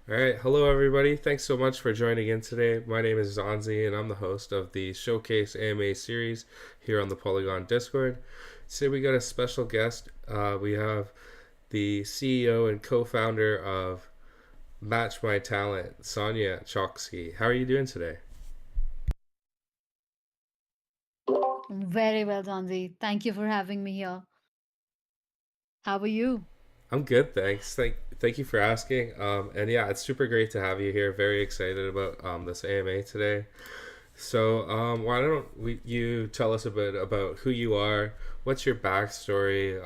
All right, hello everybody. Thanks so much for joining in today. My name is Zanzi, and I'm the host of the Showcase AMA series here on the Polygon Discord. Today we got a special guest. We have the CEO and co-founder of Match My Talent, Sonia Choksi. How are you doing today? Very well, Donzi. Thank you for having me here. How are you? I'm good, thanks. Thank you for asking. And yeah, it's super great to have you here. Very excited about this AMA today. So, why don't you tell us a bit about who you are? What's your backstory?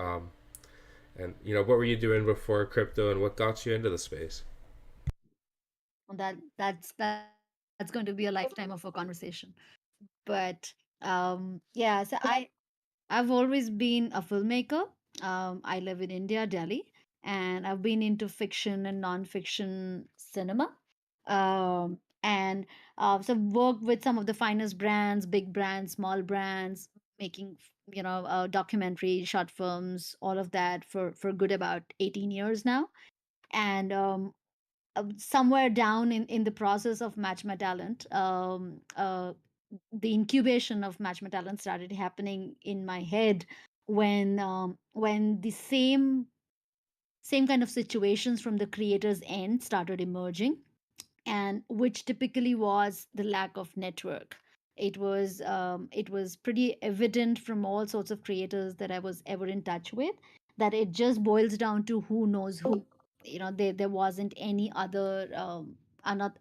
And what were you doing before crypto, and what got you into the space? That's going to be a lifetime of a conversation. But yeah, I've always been a filmmaker. I live in India, Delhi, and I've been into fiction and non-fiction cinema. And so I've worked with some of the finest brands, big brands, small brands, making documentary, short films, all of that for good about 18 years now. And somewhere down in the process of Match My Talent, the incubation of Match My Talent started happening in my head when the same kind of situations from the creator's end started emerging, and which typically was the lack of network. It was pretty evident from all sorts of creators that I was ever in touch with that it just boils down to who knows who. There wasn't any other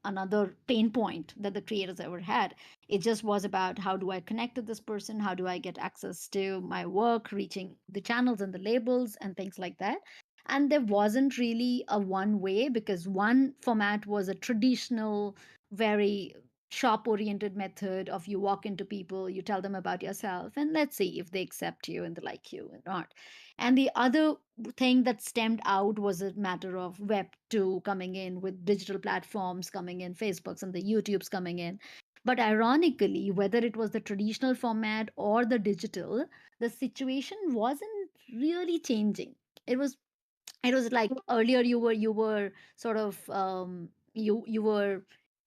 another pain point that the creators ever had. It just was about, how do I connect to this person, how do I get access to my work, reaching the channels and the labels and things like that. And there wasn't really a one way, because one format was a traditional, very shop oriented method of, you walk into people, you tell them about yourself, and let's see if they accept you and they like you or not. And the other thing that stemmed out was a matter of web 2 coming in, with digital platforms coming in, Facebooks and the YouTubes coming in. But ironically, whether it was the traditional format or the digital, the situation wasn't really changing. It was it was like, earlier you were sort of, you were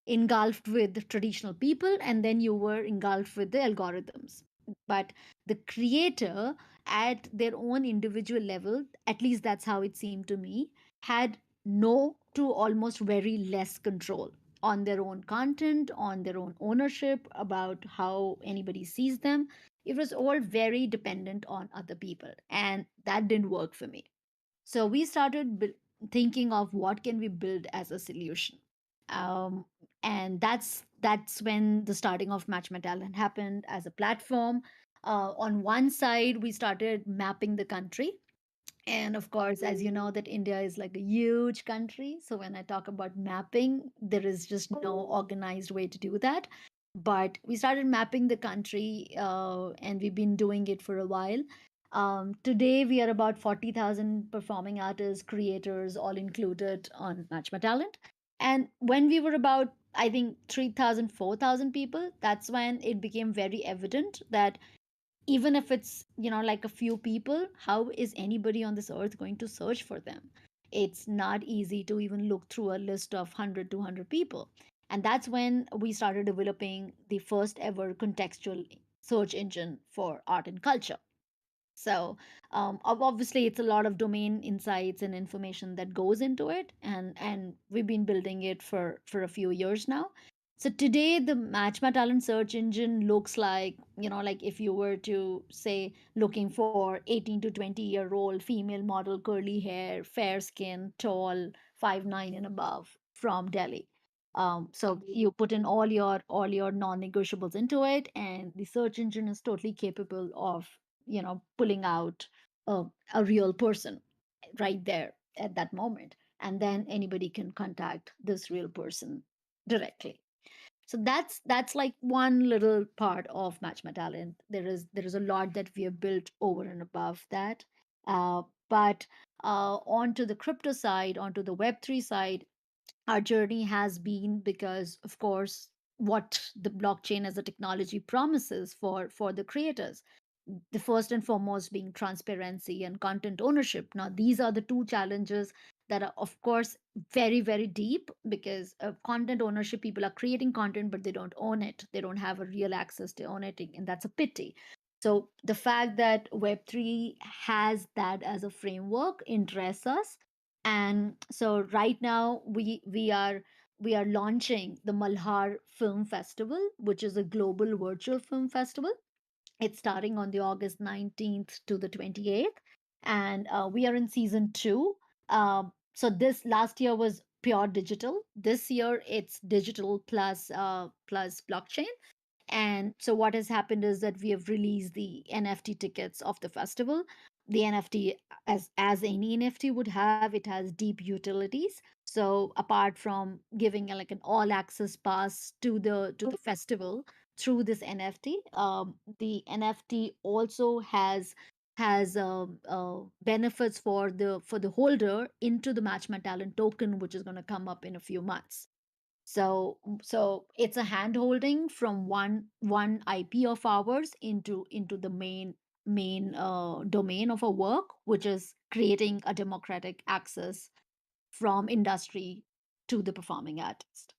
engulfed with traditional people, and then you were engulfed with the algorithms. But the creator, at their own individual level, at least that's how it seemed to me, had no to almost very less control on their own content, on their own ownership about how anybody sees them. It was all very dependent on other people, and that didn't work for me. So we started thinking of what can we build as a solution. Um, and that's when the starting of Match My Talent happened as a platform. On one side, we started mapping the country, and of course, as you know, that India is like a huge country. So when I talk about mapping, there is just no organized way to do that. But we started mapping the country, and we've been doing it for a while. Today, we are about 40,000 performing artists, creators, all included on Match My Talent. And when we were about, I think, 3,000, 4,000 people, that's when it became very evident that even if it's, like a few people, how is anybody on this earth going to search for them? It's not easy to even look through a list of 100, 200 people. And that's when we started developing the first ever contextual search engine for art and culture. So obviously, it's a lot of domain insights and information that goes into it, and we've been building it for a few years now. So today, the Match My Talent search engine looks like, like if you were to say, looking for 18 to 20-year-old female model, curly hair, fair skin, tall, 5'9" and above, from Delhi. So you put in all your non-negotiables into it, and the search engine is totally capable of, pulling out a real person right there at that moment, and then anybody can contact this real person directly. So that's like one little part of Match My Talent. There is a lot that we have built over and above that. But onto the crypto side, onto the Web3 side, our journey has been, because of course, what the blockchain as a technology promises for the creators, the first and foremost being transparency and content ownership. Now these are the two challenges that are, of course, very, very deep, because content ownership, people are creating content, but they don't own it. They don't have a real access to own it. And that's a pity. So the fact that Web3 has that as a framework interests us. And so right now we are launching the Malhar Film Festival, which is a global virtual film festival. It's starting on the August 19th to the 28th, and we are in season two. So this last year was pure digital. This year it's digital plus blockchain. And so what has happened is that we have released the NFT tickets of the festival. The NFT, as any NFT would have, it has deep utilities. So apart from giving like an all access pass to the festival through this NFT, the NFT also has benefits for the holder into the Match My Talent token, which is going to come up in a few months. So it's a hand holding from one IP of ours into the main domain of our work, which is creating a democratic access from industry to the performing artist.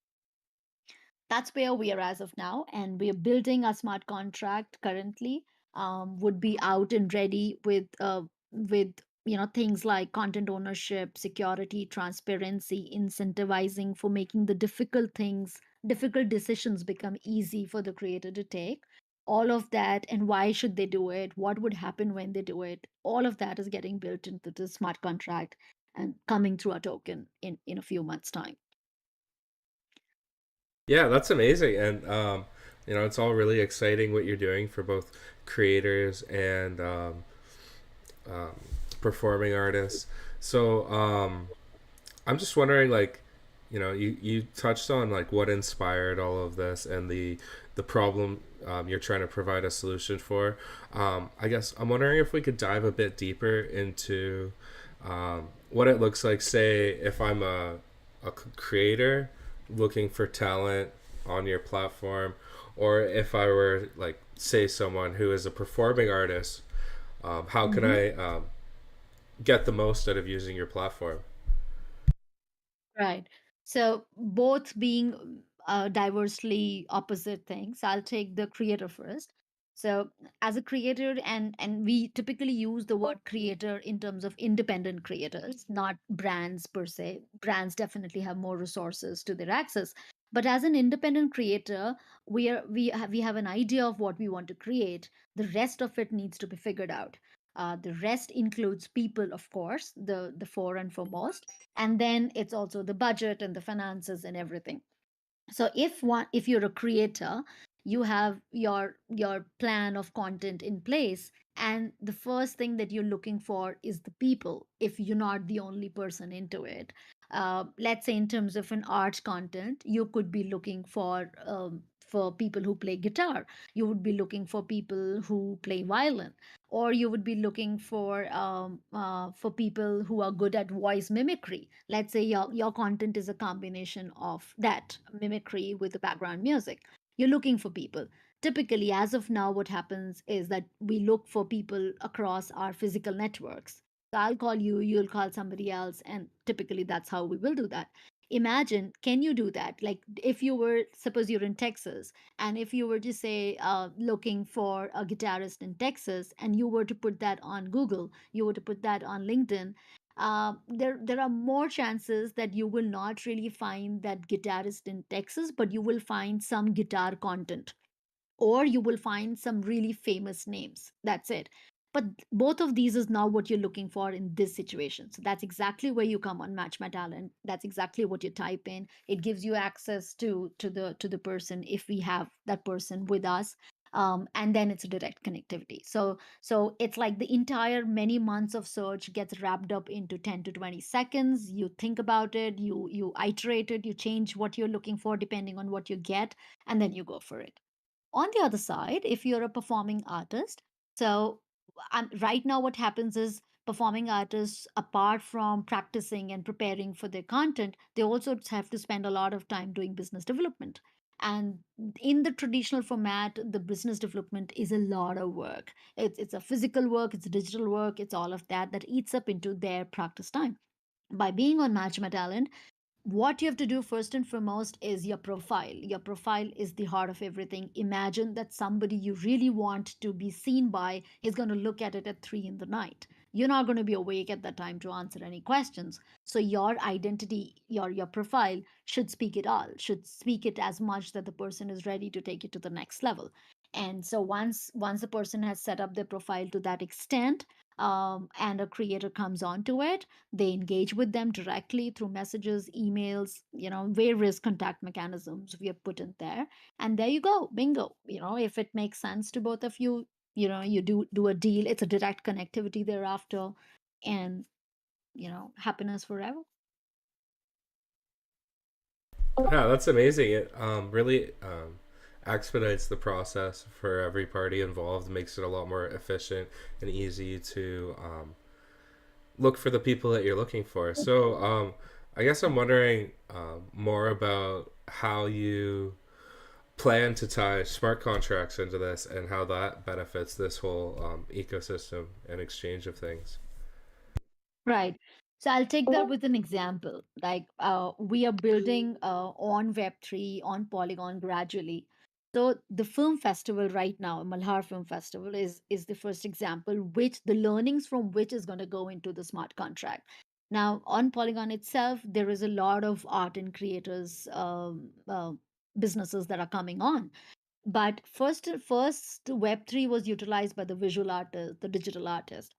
That's where we are as of now, and we are building a smart contract currently. Would be out and ready with things like content ownership, security, transparency, incentivizing for making the difficult decisions become easy for the creator to take. All of that, and why should they do it, what would happen when they do it, all of that is getting built into the smart contract and coming through a token in a few months time. Yeah, that's amazing, and it's all really exciting what you're doing for both creators and um, performing artists. So I'm just wondering, like, you touched on like what inspired all of this and the problem you're trying to provide a solution for. I guess I'm wondering if we could dive a bit deeper into what it looks like. Say, if I'm a creator looking for talent on your platform, or if I were like, say, someone who is a performing artist, how can Mhm. I get the most out of using your platform? Right. So both being diversely opposite things. I'll take the creator first. So as a creator, and we typically use the word creator in terms of independent creators, not brands per se. Brands definitely have more resources to their access. But as an independent creator, we have an idea of what we want to create. The rest of it needs to be figured out. The rest includes people, of course, the fore and foremost, and then it's also the budget and the finances and everything. So if you're a creator, you have your plan of content in place, and the first thing that you're looking for is the people, if you're not the only person into it. Let's say in terms of an art content, you could be looking for people who play guitar, you would be looking for people who play violin, or you would be looking for people who are good at voice mimicry. Let's say your content is a combination of that mimicry with the background music. You're looking for people. Typically, as of now, what happens is that we look for people across our physical networks. So I'll call you, you'll call somebody else, and typically that's how we will do that. Imagine, can you do that? Like, if you were, suppose you're in Texas, and if you were to say looking for a guitarist in Texas, and you were to put that on Google, you were to put that on LinkedIn, there are more chances that you will not really find that guitarist in Texas, but you will find some guitar content, or you will find some really famous names. That's it. But both of these is not what you're looking for in this situation. So that's exactly where you come on Match My Talent. That's exactly what you type in. It gives you access to the person if we have that person with us. And then it's a direct connectivity. So it's like the entire many months of search gets wrapped up into 10 to 20 seconds. You think about it, you iterate it, you change what you're looking for depending on what you get, and then you go for it. On the other side, if you're a performing artist, so right now what happens is performing artists, apart from practicing and preparing for their content, they also have to spend a lot of time doing business development. And in the traditional format, the business development is a lot of work. It's a physical work, it's digital work, it's all of that that eats up into their practice time. By being on Match My Talent, what you have to do first and foremost is your profile. Your profile is the heart of everything. Imagine that somebody you really want to be seen by is going to look at it at 3 in the night. You're not going to be awake at that time to answer any questions. So your identity, your profile should speak it all, should speak it as much that the person is ready to take it to the next level. And so once the person has set up their profile to that extent, and a creator comes onto it, they engage with them directly through messages, emails, various contact mechanisms we have put in there. And there you go, bingo. If it makes sense to both of you, you do a deal. It's a direct connectivity thereafter, and happiness forever. Yeah, that's amazing. It really expedites the process for every party involved, makes it a lot more efficient and easy to look for the people that you're looking for. So I guess I'm wondering more about how you plan to tie smart contracts into this and how that benefits this whole ecosystem and exchange of things. Right. So I'll take that with an example. Like we are building on Web3, on Polygon gradually. So the film festival right now, Malhar Film Festival, is the first example, which the learnings from which is going to go into the smart contract. Now on Polygon itself, there is a lot of art and creators, businesses that are coming on. But first Web3 was utilized by the visual artist, the digital artist.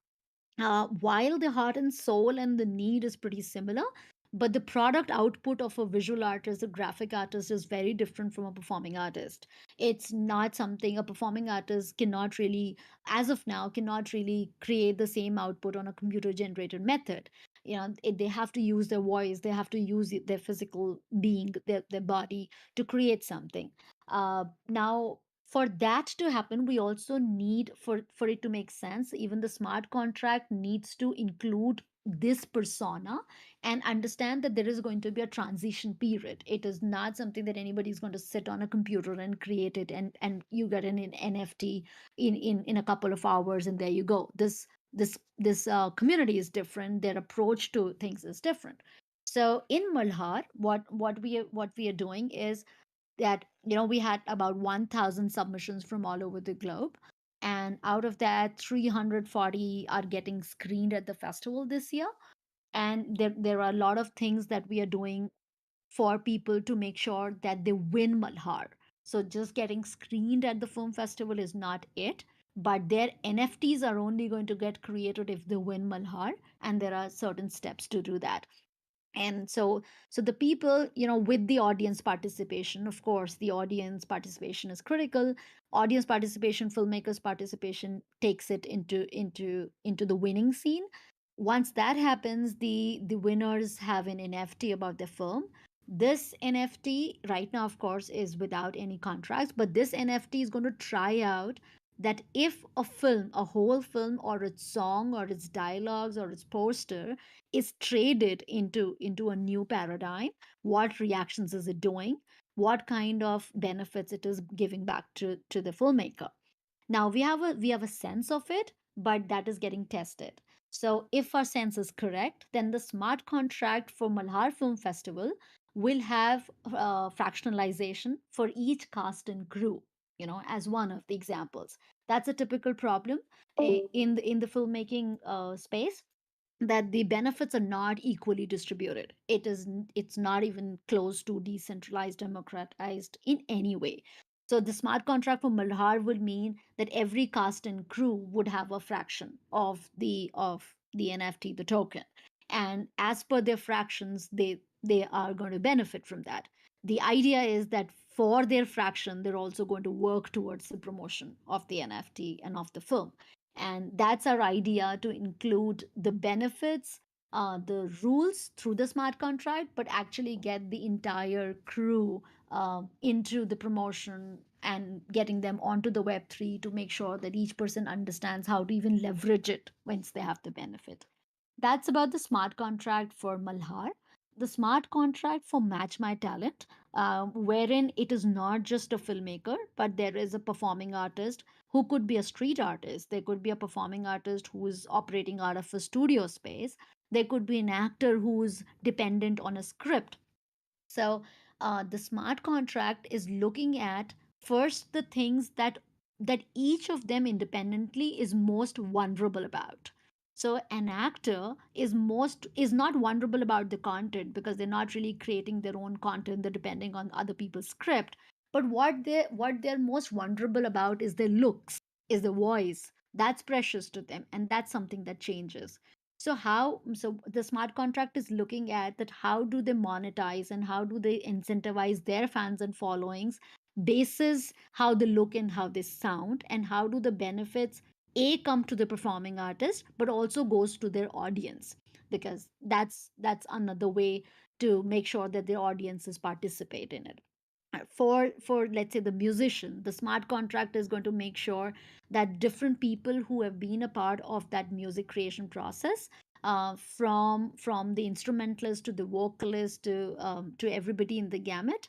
While the heart and soul and the need is pretty similar, but the product output of a visual artist, a graphic artist, is very different from a performing artist. It's not something a performing artist cannot really, as of now, cannot really create the same output on a computer generated method. They have to use their voice, they have to use their physical being, their body to create something. Now, for that to happen, we also need, for it to make sense, even the smart contract needs to include this persona and understand that there is going to be a transition period. It is not something that anybody is going to sit on a computer and create it, and you get an NFT in a couple of hours, and there you go. This community is different, their approach to things is different. So in Malhar, what we are doing is that we had about 1000 submissions from all over the globe, and out of that 340 are getting screened at the festival this year. And there are a lot of things that we are doing for people to make sure that they win Malhar. So just getting screened at the film festival is not it, but their NFTs are only going to get created if they win Malhar, and there are certain steps to do that. And so the people, with the audience participation, of course the audience participation is critical. Audience participation, filmmakers participation takes it into the winning scene. Once that happens, the winners have an NFT about their film. This NFT right now, of course, is without any contracts, but this NFT is going to try out that if a film, a whole film, or its song, or its dialogues, or its poster is traded into a new paradigm, what reactions is it doing, what kind of benefits it is giving back to the filmmaker. Now we have a sense of it, but that is getting tested. So if our sense is correct, then the smart contract for Malhar Film Festival will have fractionalization for each cast and crew, as one of the examples. That's a typical problem in the filmmaking space, that the benefits are not equally distributed. It's not even close to decentralized, democratized in any way. So the smart contract for Malhar would mean that every cast and crew would have a fraction of the NFT, the token, and as per their fractions, they are going to benefit from that. The idea is that for their fraction, they're also going to work towards the promotion of the NFT and of the film. And that's our idea, to include the benefits, the rules through the smart contract, but actually get the entire crew into the promotion and getting them onto the Web3 to make sure that each person understands how to even leverage it once they have the benefit. That's about the smart contract for Malhar. The smart contract for Match My Talent, wherein it is not just a filmmaker, but there is a performing artist who could be a street artist. There could be a performing artist who is operating out of a studio space. There could be an actor who's dependent on a script. So the smart contract is looking at first the things that each of them independently is most vulnerable about. So an actor is not vulnerable about the content because they're not really creating their own content. They're depending on other people's script. But what they're most vulnerable about is their looks, is the voice. That's precious to them, and that's something that changes. So the smart contract is looking at that, how do they monetize and how do they incentivize their fans and followings basis how they look and how they sound, and how do the benefits come to the performing artist but also goes to their audience, because that's another way to make sure that their audiences participate in it. For let's say the musician, the smart contract is going to make sure that different people who have been a part of that music creation process, from the instrumentalist to the vocalist to everybody in the gamut,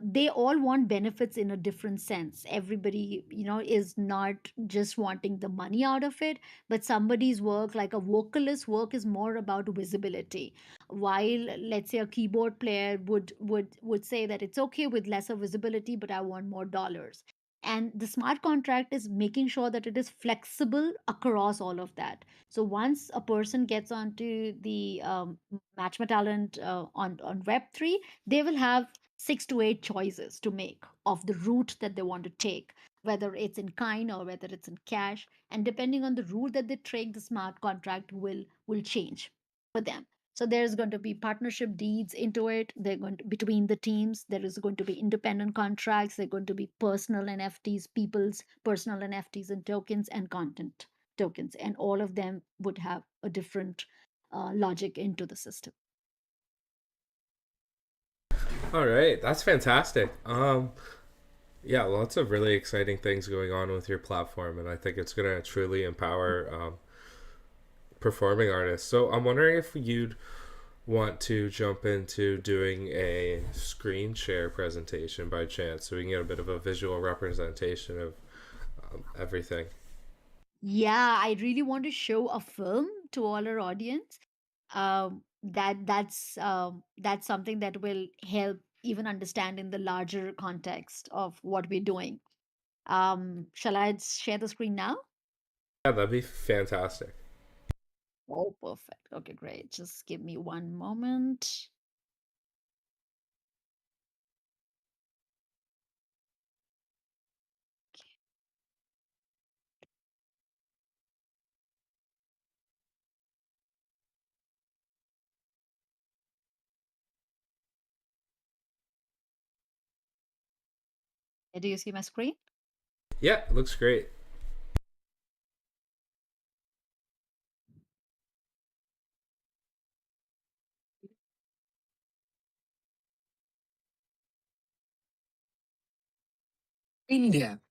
they all want benefits in a different sense. Everybody, is not just wanting the money out of it, but somebody's work, like a vocalist work, is more about visibility, while let's say a keyboard player would say that it's okay with lesser visibility, but I want more dollars. And the smart contract is making sure that it is flexible across all of that. So once a person gets onto the match my talent on web3, they will have 6 to 8 choices to make of the route that they want to take, whether it's in kind or whether it's in cash. And depending on the route that they take, the smart contract will change for them. So there's going to be partnership deeds into it. They're going to, between the teams. There is going to be independent contracts. They're going to be personal NFTs, people's personal NFTs and tokens, and content tokens, and all of them would have a different logic into the system. All right, that's fantastic. Yeah, lots of really exciting things going on with your platform, and I think it's gonna truly empower performing artists. So I'm wondering if you'd want to jump into doing a screen share presentation by chance, so we can get a bit of a visual representation of everything. Yeah, I really want to show a film to all our audience. That's something that will help even understand in the larger context of what we're doing. Shall I share the screen now? Yeah, that'd be fantastic. Oh, perfect. Okay, great. Just give me one moment. Do you see my screen? Yeah, looks great. India,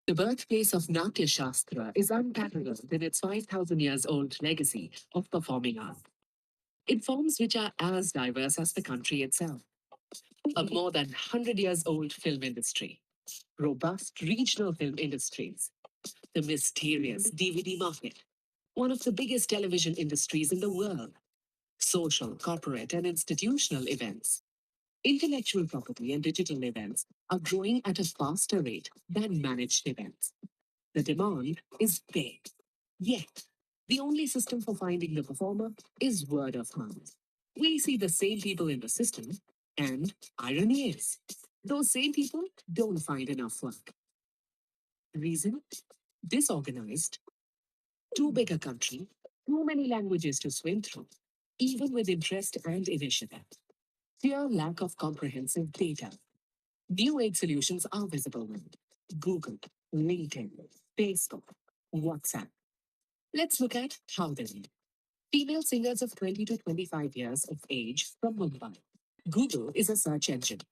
the birthplace of Natya Shastra, is unparalleled in its 5,000 years old legacy of performing art. In forms which are as diverse as the country itself. A more than 100 years old film industry, robust regional film industries, the mysterious DVD market, one of the biggest television industries in the world, social, corporate, and institutional events, intellectual property, and digital events are growing at a faster rate than managed events. The demand is big. Yet, the only system for finding the performer is word of mouth. We see the same people in the system, and irony is, those same people don't find enough work. Reason? Disorganized, too big a country, too many languages to swim through, even with interest and initiative. Sheer lack of comprehensive data. New age solutions are visible with Google, LinkedIn, Facebook, WhatsApp. Let's look at how they lead. Female singers of 20 to 25 years of age from Mumbai. Google is a search engine,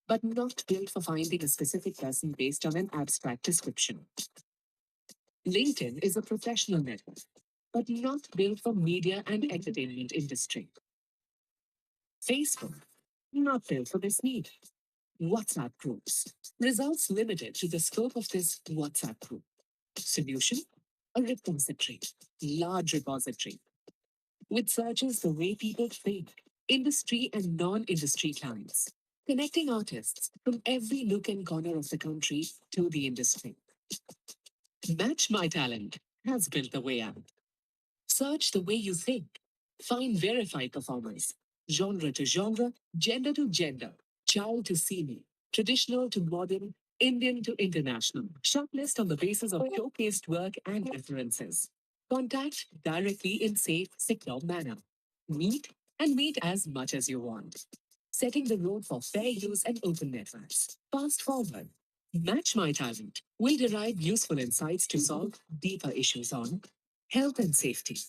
but not built for finding a specific person based on an abstract description. LinkedIn is a professional network, but not built for media and entertainment industry. Facebook, not built for this need. WhatsApp groups. Results limited to the scope of this WhatsApp group. Solution? A repository. Large repository. which searches the way people think, industry and non industry clients, connecting artists from every nook and corner of the country to the industry. Match My Talent has built the way out. Search the way you think. Find verified performers, genre to genre, gender to gender, child to senior, traditional to modern, Indian to international. Shortlist on the basis of showcased work and references. Contact directly in safe, secure manner. Meet and meet as much as you want. Setting the road for fair use and open networks. Fast forward. Match My Talent will derive useful insights to solve deeper issues on health and safety,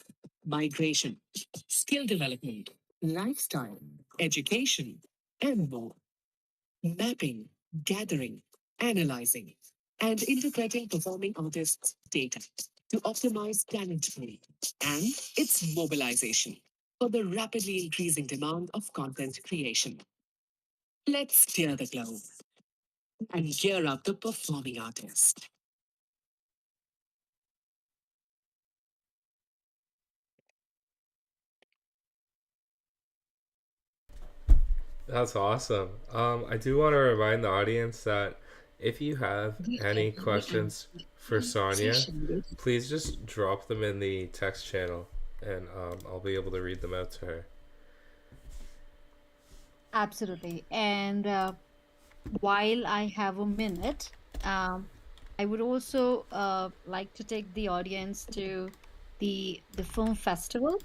migration, skill development, lifestyle, education, and more. Mapping, gathering, analyzing, and interpreting performing artists' data to optimize talent pool and its mobilization for the rapidly increasing demand of content creation. Let's steer the globe and gear up the performing artist. That's awesome. I do want to remind the audience that if you have any questions for Sonia, please just drop them in the text channel, and I'll be able to read them out to her. Absolutely. And while I have a minute, I would also like to take the audience to the film festival.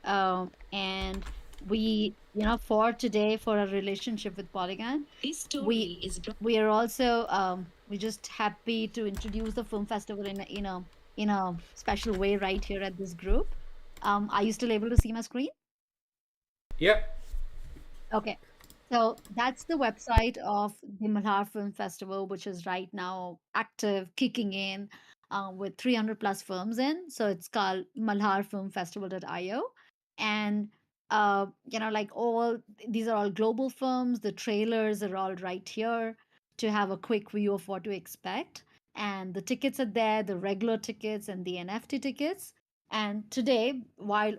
And we, for today, for our relationship with Polygon, This we story is we are also we're just happy to introduce the film festival in a special way right here at this group. Are you still able to see my screen? Yep. Okay. So that's the website of the Malhar Film Festival, which is right now active, kicking in with 300 plus films in. So it's called malharfilmfestival.io. And, like all these are all global films. The trailers are all right here to have a quick view of what to expect. And the tickets are there, the regular tickets and the NFT tickets. And today, while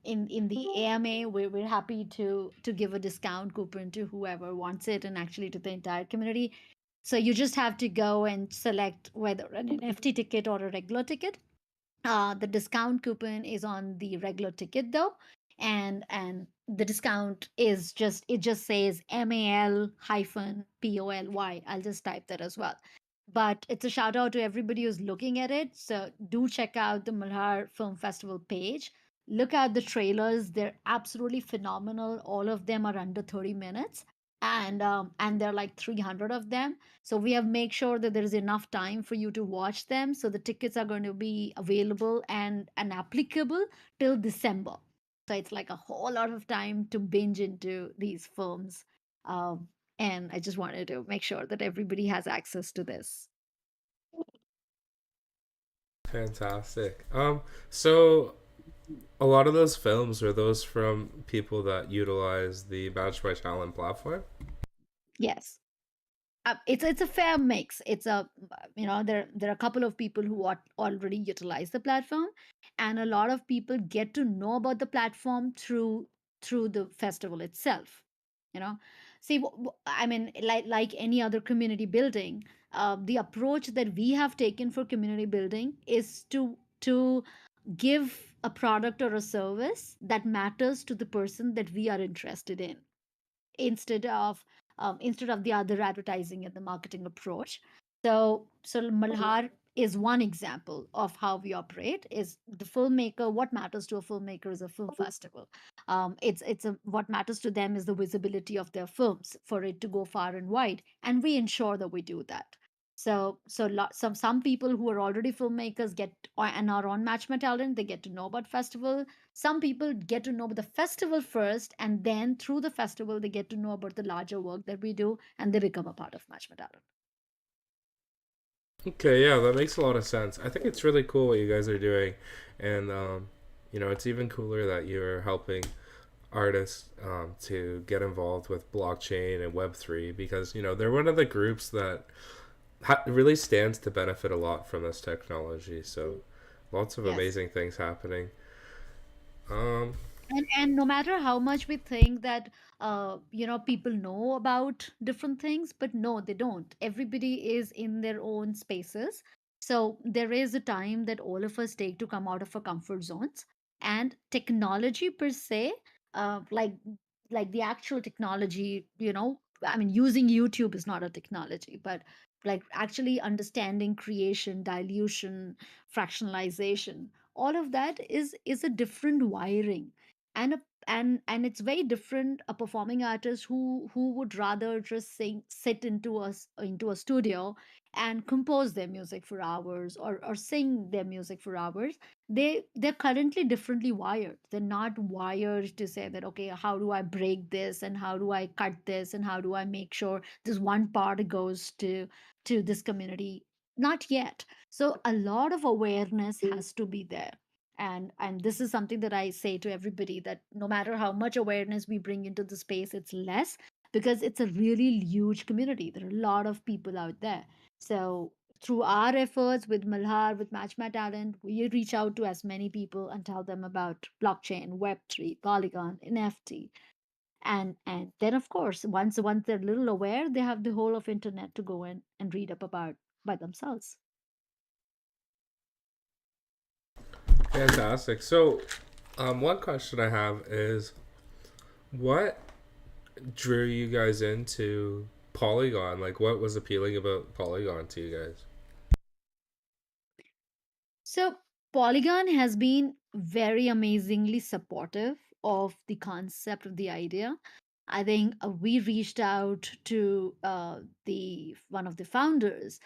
in the AMA, we're happy to give a discount coupon to whoever wants it, and actually to the entire community. So you just have to go and select whether an NFT ticket or a regular ticket. The discount coupon is on the regular ticket though, and the discount is just, it just says MAL hyphen POLY. I'll just type that as well. But it's a shout out to everybody who's looking at it. So do check out the Malhar Film Festival page. Look at the trailers; they're absolutely phenomenal. All of them are under 30 minutes, and there are like 300 of them. So we have make sure that there is enough time for you to watch them. So the tickets are going to be available and applicable till December. So it's like a whole lot of time to binge into these films. Um, and I just wanted to make sure that everybody has access to this. Fantastic. So a lot of those films are those from people that utilize the Match My Talent platform. Yes. It's a fair mix. It's a, there are a couple of people who already utilize the platform, and a lot of people get to know about the platform through the festival itself. You know, see, I mean, like any other community building, the approach that we have taken for community building is to give a product or a service that matters to the person that we are interested in, instead of the other advertising and the marketing approach. So Malhar is one example of how we operate. Is the filmmaker, what matters to a filmmaker is a film festival. What matters to them is the visibility of their films for it to go far and wide, and we ensure that we do that. Some people who are already filmmakers get and are on Match My Talent, they get to know about festival. Some people get to know about the festival first, and then through the festival they get to know about the larger work that we do, and they become a part of Match My Talent. Okay, yeah, that makes a lot of sense. I think it's really cool what you guys are doing, and it's even cooler that you're helping artists to get involved with blockchain and Web3 because they're one of the groups that really stands to benefit a lot from this technology. So, lots of Yes. amazing things happening. Um, And no matter how much we think that people know about different things, but no, they don't. Everybody is in their own spaces. So there is a time that all of us take to come out of our comfort zones. And technology per se, like the actual technology, I mean, using YouTube is not a technology, but like actually understanding creation, dilution, fractionalization, all of that is a different wiring. And it's very different, a performing artist who would rather just sit into a studio and compose their music for hours, or sing their music for hours. They're currently differently wired. They're not wired to say that, okay, how do I break this, and how do I cut this, and how do I make sure this one part goes to this community. Not yet. So a lot of awareness has to be there. And this is something that I say to everybody, that no matter how much awareness we bring into the space, it's less, because it's a really huge community. There are a lot of people out there. So through our efforts with Malhar, with Match My Talent, we reach out to as many people and tell them about blockchain, Web3, Polygon, NFT. And then of course, once they're a little aware, they have the whole of internet to go in and read up about by themselves. fantastic. So, one question I have is, what drew you guys into Polygon? Like, what was appealing about Polygon to you guys? So, Polygon has been very amazingly supportive of the concept, of the idea. I think we reached out to the one of the founders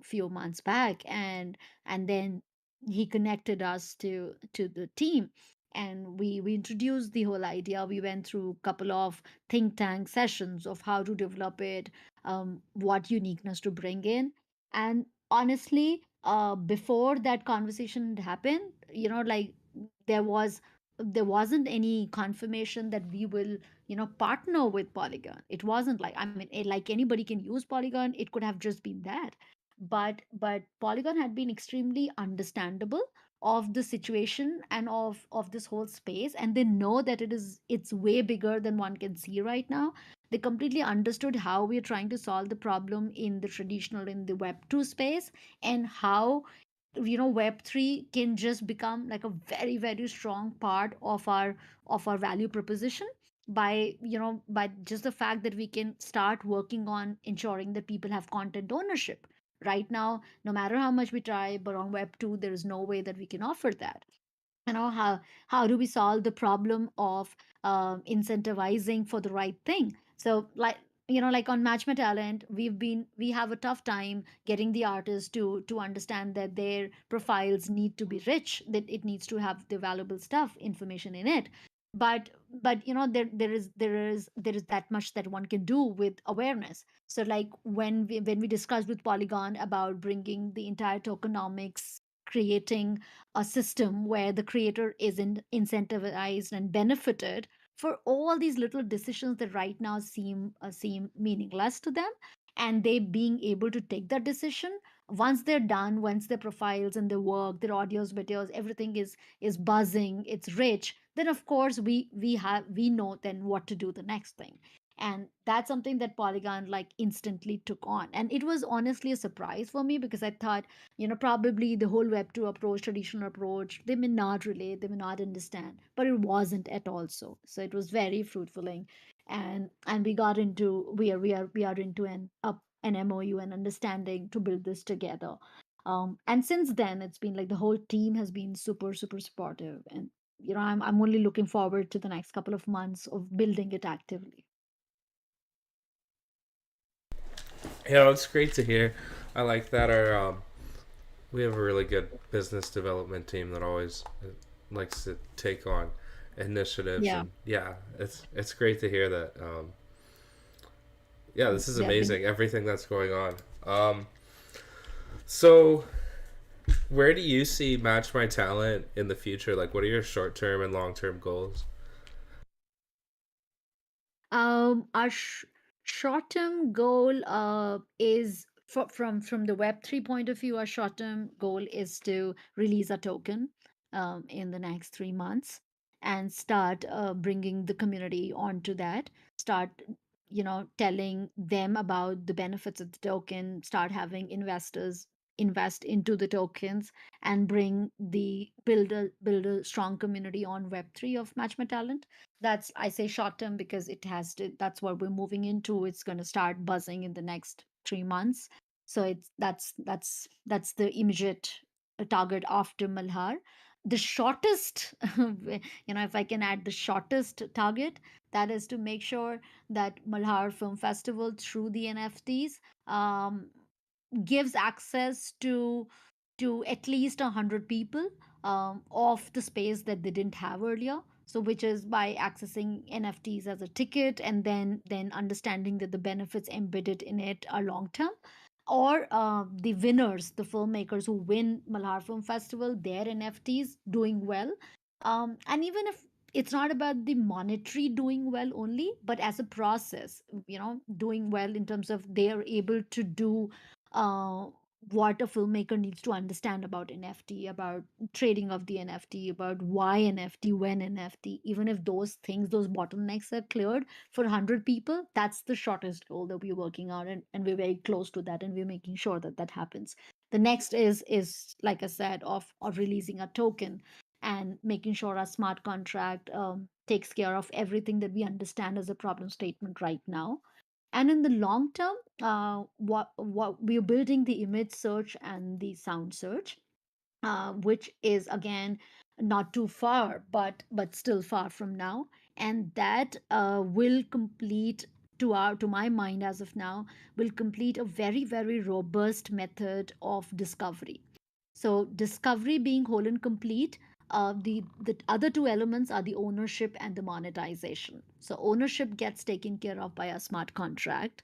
few months back, and then he connected us to the team, and we introduced the whole idea. We went through a couple of think tank sessions of how to develop it, what uniqueness to bring in. And honestly, before that conversation had happened, like, there was there wasn't any confirmation that we will partner with Polygon. It wasn't like, I mean, like anybody can use Polygon, it could have just been that. But Polygon had been extremely understandable of the situation and of this whole space, and they know that it's way bigger than one can see right now. They completely understood how we're trying to solve the problem in the traditional, in the Web 2 space, and how Web 3 can just become like a very, very strong part of our value proposition, by just the fact that we can start working on ensuring that people have content ownership. Right now, no matter how much we try, but on Web 2 there is no way that we can offer that. How do we solve the problem of incentivizing for the right thing? So, like on Match My Talent, we have a tough time getting the artists to understand that their profiles need to be rich, that it needs to have the valuable stuff, information in it. But there is that much that one can do with awareness. So, like, when we discussed with Polygon about bringing the entire tokenomics, creating a system where the creator is incentivized and benefited for all these little decisions that right now seem meaningless to them, and they being able to take that decision once they're done, once their profiles and their work, their audios, videos, everything is buzzing, it's rich, then of course we know then what to do the next thing. And that's something that Polygon like instantly took on, and it was honestly a surprise for me, because I thought, probably the whole Web 2 approach, traditional approach, they may not relate, they may not understand, but it wasn't at all so it was very fruitfuling. And we are into an MOU, and understanding to build this together. And since then, it's been like the whole team has been super, super supportive. And I'm only looking forward to the next couple of months of building it actively. Yeah, it's great to hear. I like that our we have a really good business development team that always likes to take on initiatives, Yeah, and yeah, it's great to hear that. Yeah, this is they have been. amazing. Everything that's going on. So where do you see Match My Talent in the future? Like, what are your short term and long term goals? Our short-term goal is from the Web 3 point of view. Our short-term goal is to release a token in the next 3 months. and start bringing the community onto that. Start, telling them about the benefits of the token. Start having investors invest into the tokens and bring the build a strong community on Web3 of Match My Talent. That's, I say, short term because it has to. That's what we're moving into. It's going to start buzzing in the next 3 months. So it's that's the immediate target after Malhar. The shortest, if I can add the shortest target, that is to make sure that Malhar Film Festival through the NFTs gives access to at least 100 people of the space that they didn't have earlier. So which is by accessing NFTs as a ticket, and then understanding that the benefits embedded in it are long term. Or the winners, the filmmakers who win Malhar Film Festival, their NFTs doing well. And even if it's not about the monetary doing well only, but as a process, doing well in terms of they are able to do uh, what a filmmaker needs to understand about NFT, about trading of the NFT, about why NFT, when NFT. Even if those things, those bottlenecks are cleared for 100 people, that's the shortest goal that we're working on, and we're very close to that, and we're making sure that that happens. The next is like I said, of releasing a token and making sure our smart contract takes care of everything that we understand as a problem statement right now. And in the long term, what we're building the image search and the sound search, which is again not too far, but still far from now, and that will complete, to my mind as of now, will complete a very very robust method of discovery. So discovery being whole and complete, the other two elements are the ownership and the monetization. So ownership gets taken care of by a smart contract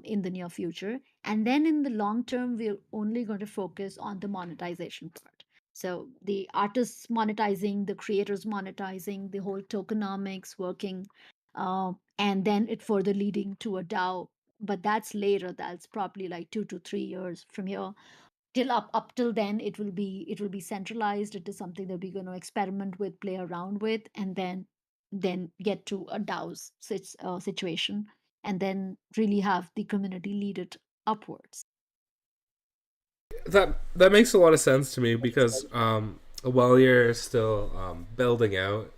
in the near future, and then in the long term, we're only going to focus on the monetization part. So the artists monetizing, the creators monetizing, the whole tokenomics working, and then it further leading to a DAO. But that's later. That's probably like 2 to 3 years from here. Till up till then, it will be centralized. It is something that we're going to experiment with, play around with, and then get to a DAO's situation, and then really have the community lead it upwards. That makes a lot of sense to me because while you're still building out,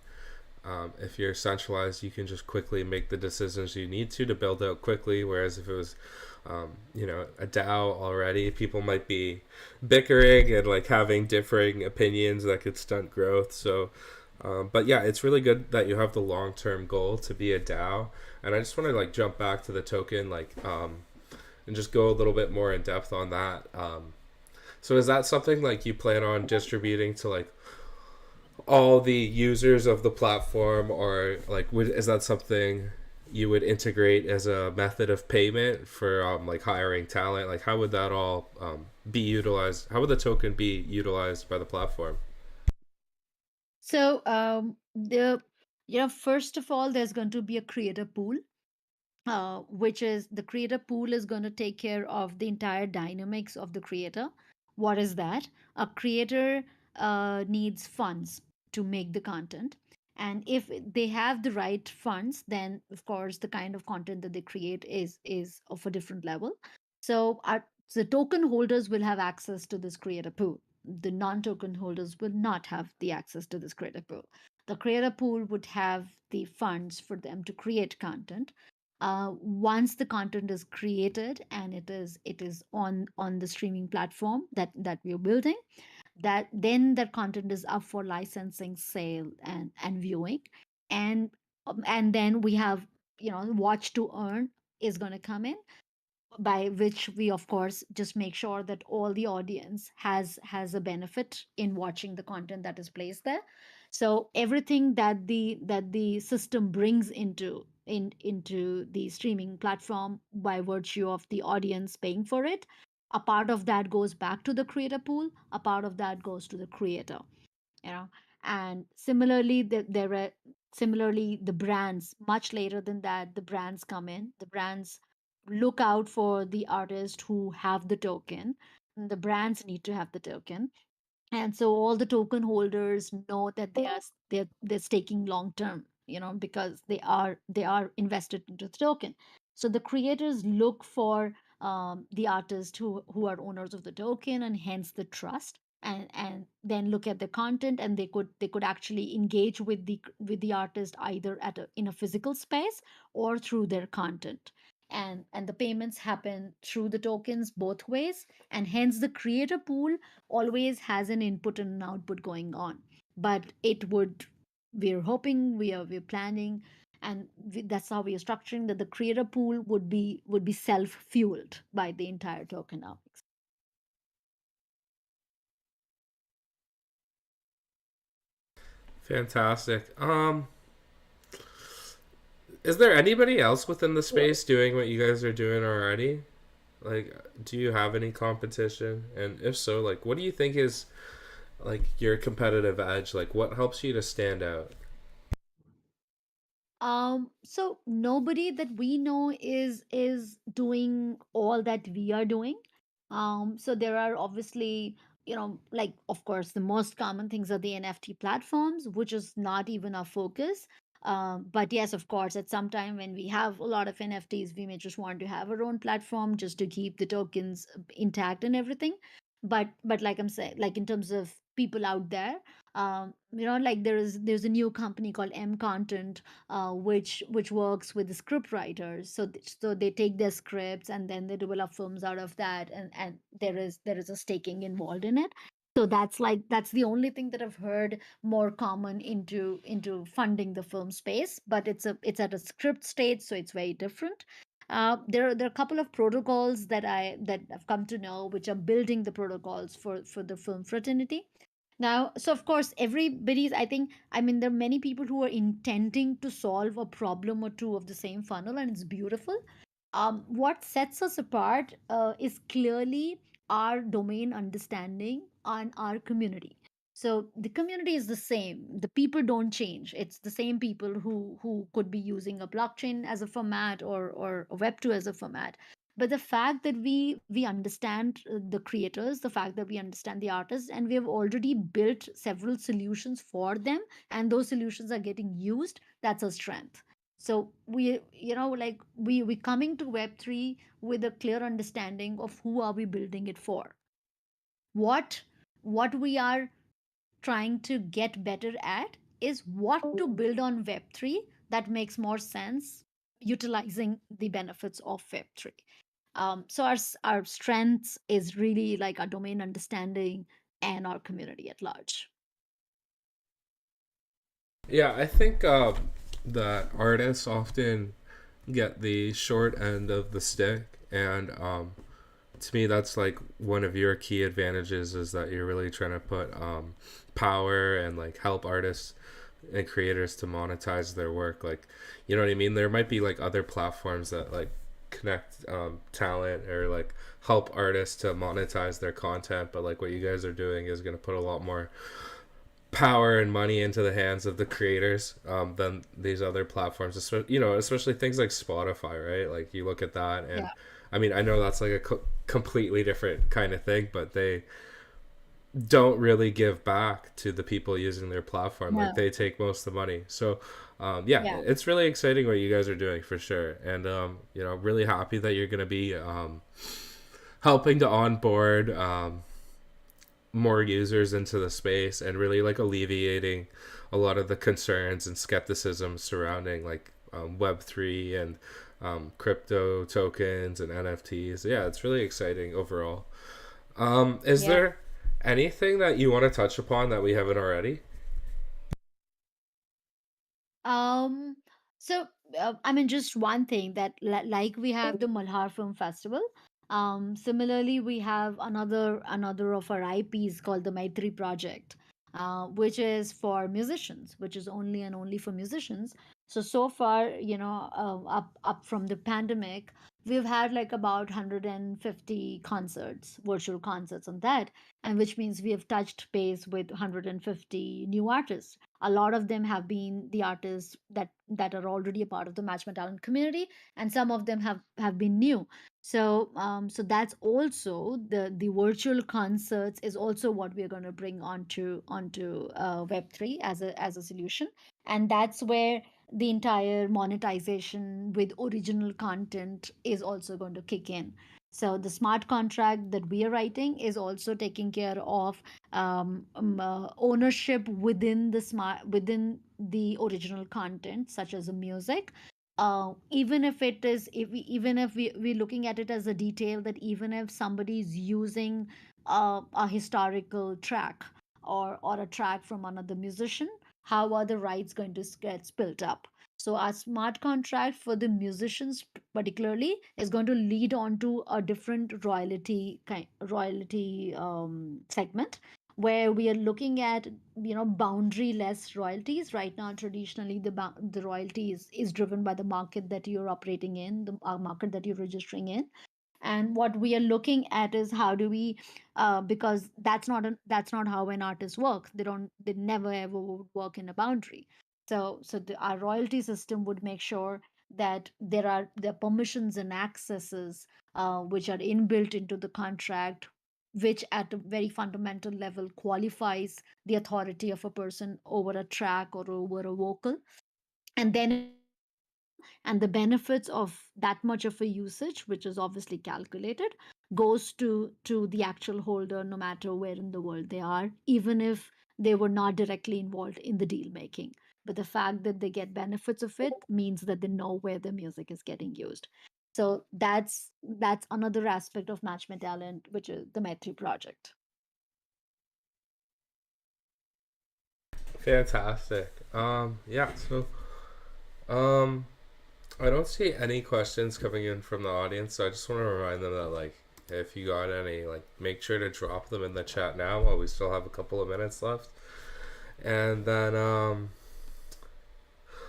if you're centralized, you can just quickly make the decisions you need to build out quickly. Whereas if it was, a DAO already, people might be bickering and like having differing opinions that could stunt growth. So, but yeah, it's really good that you have the long term goal to be a DAO. And I just want to like jump back to the token, and just go a little bit more in depth on that. So is that something like you plan on distributing to like all the users of the platform, or like is that something you would integrate as a method of payment for like hiring talent? Like how would that all be utilized? How would the token be utilized by the platform? So first of all, there's going to be a creator pool, which is the creator pool is going to take care of the entire dynamics of the creator. What is that? A creator needs funds to make the content. And if they have the right funds, then of course the kind of content that they create is of a different level. So the token holders will have access to this creator pool. The non-token holders will not have the access to this creator pool. The creator pool would have the funds for them to create content. Once the content is created and it is on the streaming platform that we're building, that then that content is up for licensing, sale, and viewing. And and then we have, watch to earn is going to come in, by which we of course just make sure that all the audience has a benefit in watching the content that is placed there. So everything that the system brings into the streaming platform by virtue of the audience paying for it, a part of that goes back to the creator pool, a part of that goes to the creator. you know and similarly, there are similarly the brands, much later than that, the brands come in. The brands look out for the artists who have the token, and the brands need to have the token. and so all the token holders know that they're staking long term, because they are invested into the token. So the creators look for the artists who are owners of the token, and hence the trust, and then look at the content, and they could actually engage with the artist either in a physical space or through their content. And the payments happen through the tokens both ways, and hence the creator pool always has an input and an output going on. But we're hoping, we're planning, and that's how we are structuring, that the creator pool would be self fueled by the entire tokenomics. Fantastic. Is there anybody else within the space doing what you guys are doing already? Like, do you have any competition? And if so, like, what do you think is like your competitive edge? Like, what helps you to stand out? So nobody that we know is doing all that we are doing. So there are obviously, like, of course, the most common things are the NFT platforms, which is not even our focus. But yes, of course, at some time when we have a lot of NFTs, we may just want to have our own platform just to keep the tokens intact and everything. But like I'm saying, like in terms of people out there, like there's a new company called M Content, which works with the script writers. So they take their scripts and then they develop films out of that, and there is a staking involved in it. So that's the only thing that I've heard more common into funding the film space, but it's at a script stage, so it's very different. There are a couple of protocols that I've come to know, which are building the protocols for the film fraternity now. So of course, everybody's, I mean, there are many people who are intending to solve a problem or two of the same funnel, and it's beautiful. What sets us apart is clearly our domain understanding and our community. So the community is the same. The people don't change. It's the same people who could be using a blockchain as a format, or a Web2 as a format. But the fact that we understand the creators, the fact that we understand the artists, and we have already built several solutions for them, and those solutions are getting used, that's a strength. So like we coming to Web3 with a clear understanding of who are we building it for, what what we are trying to get better at is what to build on Web3 that makes more sense utilizing the benefits of Web3. So our strengths is really like our domain understanding and our community at large. Yeah, I think that artists often get the short end of the stick, and to me, that's like one of your key advantages is that you're really trying to put power and like help artists and creators to monetize their work. Like, you know what I mean? There might be like other platforms that like connect talent or like help artists to monetize their content, but like what you guys are doing is going to put a lot more power and money into the hands of the creators than these other platforms. Especially things like Spotify, right? Like you look at that, and Yeah. I mean, I know that's like a completely different kind of thing, but they don't really give back to the people using their platform. Like No. they take most of the money. So, yeah, Yeah. it's really exciting what you guys are doing for sure, and really happy that you're gonna be helping to onboard more users into the space and really like alleviating a lot of the concerns and skepticism surrounding like Web3 and crypto tokens and NFTs. Yeah, it's really exciting overall. Is Yeah. there anything that you want to touch upon that we haven't already? Um, so I mean, just one thing that like we have the Malhar Film Festival. Similarly, we have another of our IPs called the Maitri Project, which is for musicians, which is only and only for musicians. So far, up from the pandemic, we've had like about 150 concerts, virtual concerts on that, and which means we have touched base with 150 new artists. A lot of them have been the artists that are already a part of the Match My Talent community, and some of them have been new. So that's also the virtual concerts is also what we're going to bring onto Web3 as a solution, and that's where the entire monetization with original content is also going to kick in. So the smart contract that we are writing is also taking care of ownership within the original content, such as the music. Even if it is even if we're looking at it as a detail, that even if somebody is using a historical track or a track from another musician, how are the rights going to get split up? So our smart contract for the musicians particularly is going to lead on to a different royalty segment, where we are looking at boundary-less royalties. Right now, traditionally, the royalty is driven by the market that you're operating in, the market that you're registering in. And what we are looking at is how do we, because that's not how an artist works. They never ever would work in a boundary. Our royalty system would make sure that there are the permissions and accesses which are inbuilt into the contract, which at a very fundamental level qualifies the authority of a person over a track or over a vocal. And then if there is a sale, and the benefits of that much of a usage, which is obviously calculated, goes to the actual holder, no matter where in the world they are, even if they were not directly involved in the deal making. But the fact that they get benefits of it means that they know where the music is getting used. So that's another aspect of Match My Talent, which is the Maitri project. Fantastic. Yeah. So, um, I don't see any questions coming in from the audience, so I just want to remind them that, like, if you got any, like, make sure to drop them in the chat now while we still have a couple of minutes left. And then,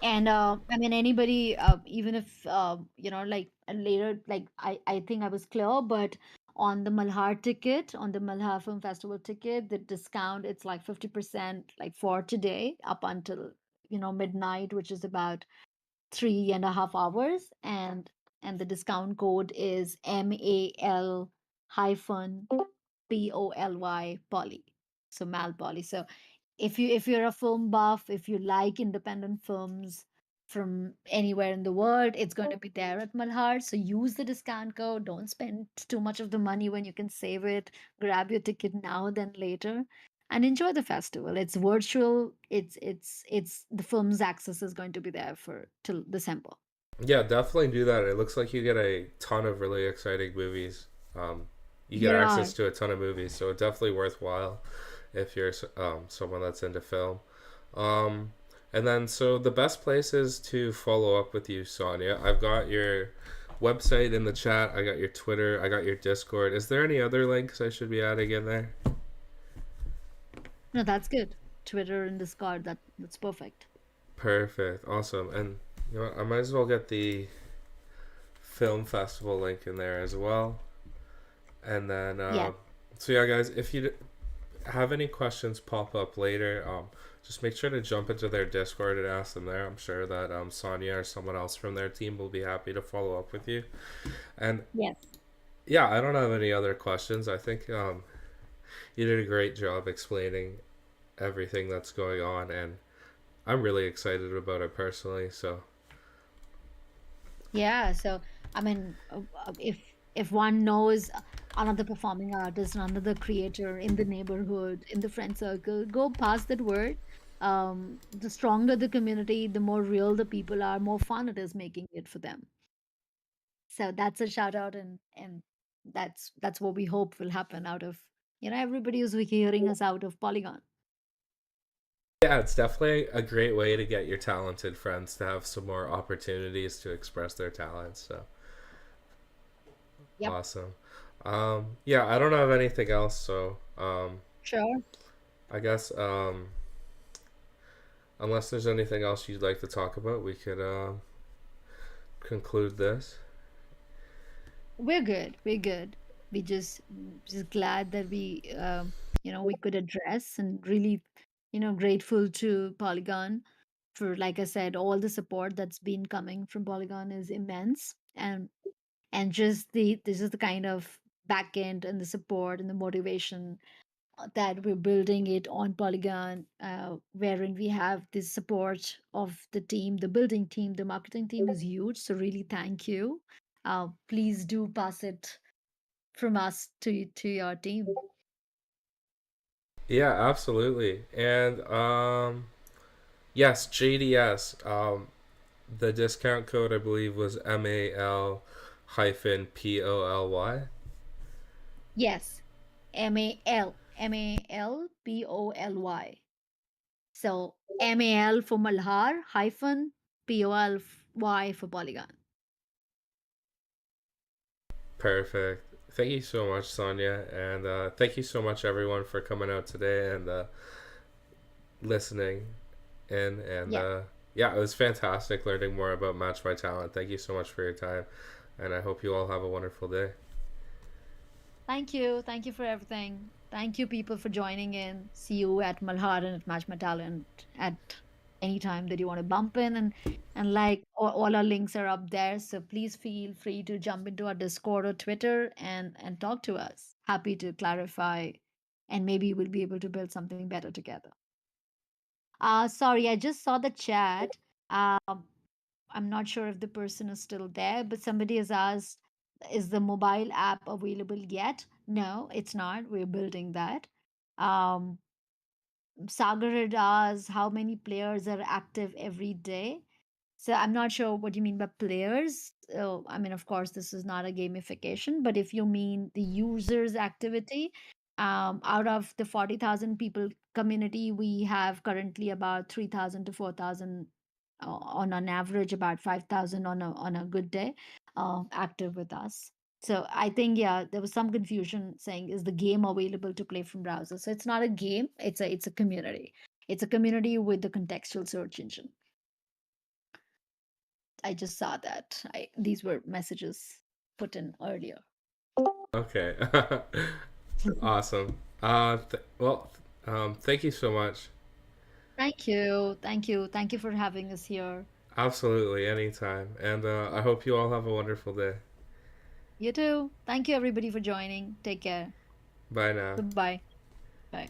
And I mean, anybody, even if like later, like I think I was clear, but on the Malhar ticket, on the Malhar Film Festival ticket, the discount, it's like 50%, like for today up until midnight, which is about 3.5 hours. And the discount code is MAL hyphen POLY poly. So Mal poly. So if you're a film buff, if you like independent films from anywhere in the world, it's going to be there at Malhar. So use the discount code. Don't spend too much of the money when you can save it. Grab your ticket now than later, and enjoy the festival. It's virtual. It's the film's access is going to be there for till December. yeah, definitely do that. It looks like you get a ton of really exciting movies. Um, you get There are. access to a ton of movies, so definitely worthwhile if you're someone that's into film. Um, and then, so the best places to follow up with you, Sonia. I've got your website in the chat. I got your Twitter. I got your Discord. Is there any other links I should be adding in there? No, that's good. Twitter and Discord. That's perfect. Perfect. Awesome. And you know what? I might as well get the film festival link in there as well. And then, Yes. so yeah, guys, if you have any questions pop up later, just make sure to jump into their Discord and ask them there. I'm sure that Sonia or someone else from their team will be happy to follow up with you. And Yes. yeah, I don't have any other questions. I think you did a great job explaining everything that's going on, and I'm really excited about it personally. So Yeah, so I mean, if one knows another performing artist, another creator in the neighborhood, in the friend circle, go pass that word. The stronger the community, the more real the people are, more fun it is making it for them. So that's a shout out, and that's what we hope will happen out of everybody who's hearing us out of Polygon. yeah, it's definitely a great way to get your talented friends to have some more opportunities to express their talents. So Yep, awesome. Yeah, I don't have anything else, so sure. I guess unless there's anything else you'd like to talk about, we could conclude this. We're good. We're good. We just glad that we could address and really grateful to Polygon for, like I said, all the support that's been coming from Polygon is immense. And just this is the kind of back end and the support and the motivation that we're building it on Polygon, wherein we have this support of the team, the building team, the marketing team is huge. So really, thank you. Please do pass it from us to your team. Yeah, absolutely. And yes, JDS. The discount code I believe was MAL hyphen POLY. Yes, MALPOLY. So MAL for Malhar hyphen POLY for Polygon. Perfect. Thank you so much, Sonia, and thank you so much, everyone, for coming out today and listening in. And Yeah. yeah, it was fantastic learning more about Match My Talent. Thank you so much for your time, and I hope you all have a wonderful day. Thank you. Thank you for everything. Thank you, people, for joining in. See you at Malhar and at Match My Talent at any time that you want to bump in. And like all our links are up there. So please feel free to jump into our Discord or Twitter and talk to us. Happy to clarify, and maybe we'll be able to build something better together. Sorry, I just saw the chat. Um, I'm not sure if the person is still there, but somebody has asked, is the mobile app available yet? No, it's not. We're building that. Um, Sagar had asked how many players are active every day. So I'm not sure what you mean by players. I mean, of course, this is not a gamification, but if you mean the users' activity, out of the 40,000 people community, we have currently about 3,000 to 4,000, on an average, about 5,000 on a good day, active with us. So I think, yeah, there was some confusion saying, is the game available to play from browser? So it's not a game; it's a community. It's a community with the contextual search engine. I just saw that. These were messages put in earlier. Okay. Awesome. Thank you so much. Thank you. Thank you. Thank you for having us here. Absolutely, anytime. And I hope you all have a wonderful day. You too. Thank you, everybody, for joining. Take care. Bye now. Goodbye. Bye.